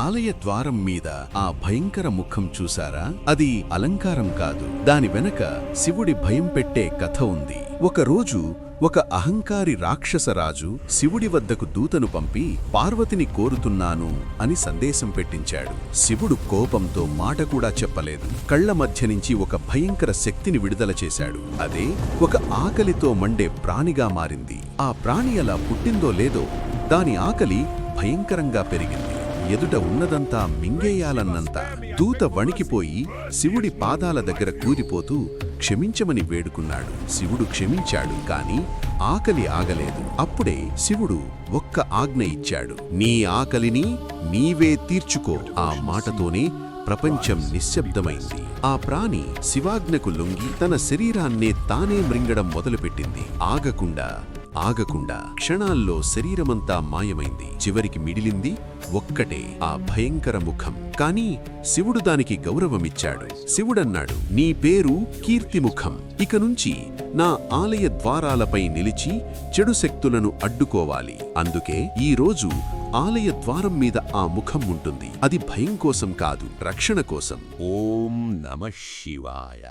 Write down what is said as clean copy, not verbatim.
ఆలయ ద్వారం మీద ఆ భయంకర ముఖం చూసారా? అది అలంకారం కాదు, దాని వెనక శివుడి భయం పెట్టే కథ ఉంది. ఒకరోజు ఒక అహంకారి రాక్షసరాజు శివుడి వద్దకు దూతను పంపి పార్వతిని కోరుతున్నాను అని సందేశం పెట్టించాడు. శివుడు కోపంతో మాట కూడా చెప్పలేదు. కళ్ల మధ్య నుంచి ఒక భయంకర శక్తిని విడుదల చేశాడు. అదే ఒక ఆకలితో మండే ప్రాణిగా మారింది. ఆ ప్రాణి ఎలా పుట్టిందో లేదో, దాని ఆకలి భయంకరంగా పెరిగింది. ఎదుట ఉన్నదంతా మింగేయాలన్నంత. దూత వణికిపోయి శివుడి పాదాల దగ్గర కూరిపోతూ క్షమించమని వేడుకున్నాడు. శివుడు క్షమించాడు, కాని ఆకలి ఆగలేదు. అప్పుడే శివుడు ఒక్క ఆజ్ఞ ఇచ్చాడు, నీ ఆకలిని నీవే తీర్చుకో. ఆ మాటతోనే ప్రపంచం నిశ్శబ్దమైంది. ఆ ప్రాణి శివాజ్ఞకు లొంగి తన శరీరాన్నే తానే మృంగడం మొదలుపెట్టింది. ఆగకుండా క్షణాల్లో శరీరమంతా మాయమైంది. చివరికి మిగిలింది ఒక్కటే, ఆ భయంకర ముఖం. కాని శివుడు దానికి గౌరవమిచ్చాడు. శివుడన్నాడు, నీ పేరు కీర్తిముఖం. ఇక నుంచి నా ఆలయ ద్వారాలపై నిలిచి చెడు శక్తులను అడ్డుకోవాలి. అందుకే ఈ రోజు ఆలయ ద్వారం మీద ఆ ముఖం ఉంటుంది. అది భయం కోసం కాదు, రక్షణ కోసం. ఓం నమః శివాయ.